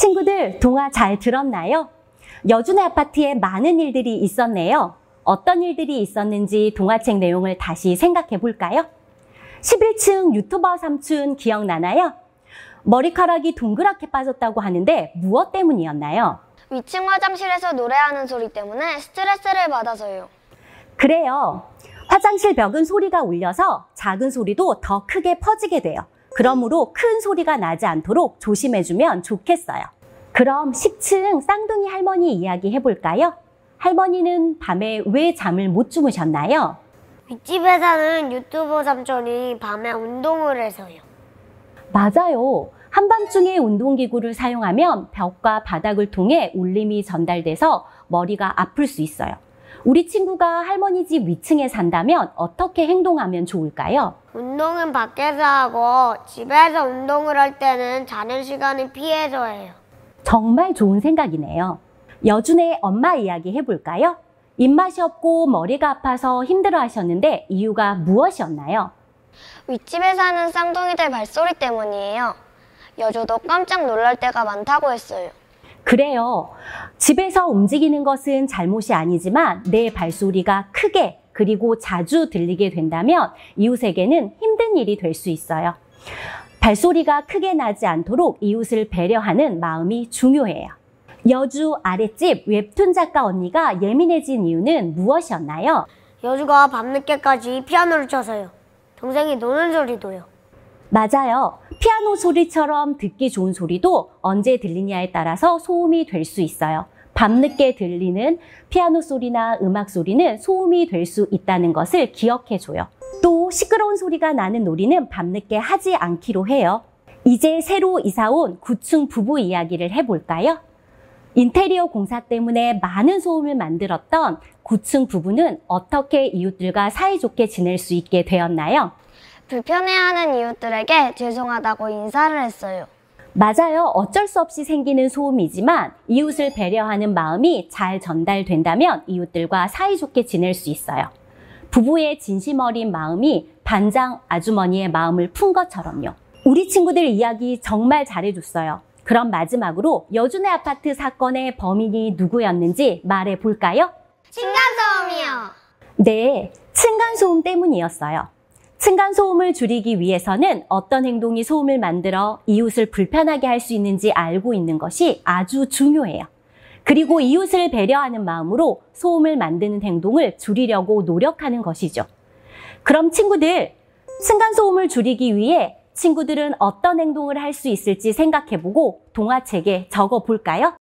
친구들, 동화 잘 들었나요? 여준의 아파트에 많은 일들이 있었네요. 어떤 일들이 있었는지 동화책 내용을 다시 생각해 볼까요? 11층 유튜버 삼촌 기억나나요? 머리카락이 동그랗게 빠졌다고 하는데 무엇 때문이었나요? 위층 화장실에서 노래하는 소리 때문에 스트레스를 받아서요. 그래요. 화장실 벽은 소리가 울려서 작은 소리도 더 크게 퍼지게 돼요. 그러므로 큰 소리가 나지 않도록 조심해주면 좋겠어요. 그럼 10층 쌍둥이 할머니 이야기 해볼까요? 할머니는 밤에 왜 잠을 못 주무셨나요? 윗집에 사는 유튜버 삼촌이 밤에 운동을 해서요. 맞아요. 한밤중에 운동기구를 사용하면 벽과 바닥을 통해 울림이 전달돼서 머리가 아플 수 있어요. 우리 친구가 할머니 집 위층에 산다면 어떻게 행동하면 좋을까요? 운동은 밖에서 하고 집에서 운동을 할 때는 자는 시간을 피해서 해요. 정말 좋은 생각이네요. 여준의 엄마 이야기 해볼까요? 입맛이 없고 머리가 아파서 힘들어 하셨는데 이유가 무엇이었나요? 윗집에 사는 쌍둥이들 발소리 때문이에요. 여주도 깜짝 놀랄 때가 많다고 했어요. 그래요. 집에서 움직이는 것은 잘못이 아니지만 내 발소리가 크게 그리고 자주 들리게 된다면 이웃에게는 힘든 일이 될 수 있어요. 발소리가 크게 나지 않도록 이웃을 배려하는 마음이 중요해요. 여주 아랫집 웹툰 작가 언니가 예민해진 이유는 무엇이었나요? 여주가 밤늦게까지 피아노를 쳐서요. 동생이 노는 소리도요. 맞아요. 피아노 소리처럼 듣기 좋은 소리도 언제 들리냐에 따라서 소음이 될 수 있어요. 밤늦게 들리는 피아노 소리나 음악 소리는 소음이 될 수 있다는 것을 기억해줘요. 또 시끄러운 소리가 나는 놀이는 밤늦게 하지 않기로 해요. 이제 새로 이사온 9층 부부 이야기를 해볼까요? 인테리어 공사 때문에 많은 소음을 만들었던 9층 부부는 어떻게 이웃들과 사이좋게 지낼 수 있게 되었나요? 불편해하는 이웃들에게 죄송하다고 인사를 했어요. 맞아요. 어쩔 수 없이 생기는 소음이지만 이웃을 배려하는 마음이 잘 전달된다면 이웃들과 사이좋게 지낼 수 있어요. 부부의 진심 어린 마음이 반장 아주머니의 마음을 푼 것처럼요. 우리 친구들 이야기 정말 잘해줬어요. 그럼 마지막으로 여준의 아파트 사건의 범인이 누구였는지 말해볼까요? 층간소음이요. 네, 층간소음 때문이었어요. 층간소음을 줄이기 위해서는 어떤 행동이 소음을 만들어 이웃을 불편하게 할 수 있는지 알고 있는 것이 아주 중요해요. 그리고 이웃을 배려하는 마음으로 소음을 만드는 행동을 줄이려고 노력하는 것이죠. 그럼 친구들, 층간소음을 줄이기 위해 친구들은 어떤 행동을 할 수 있을지 생각해보고 동화책에 적어볼까요?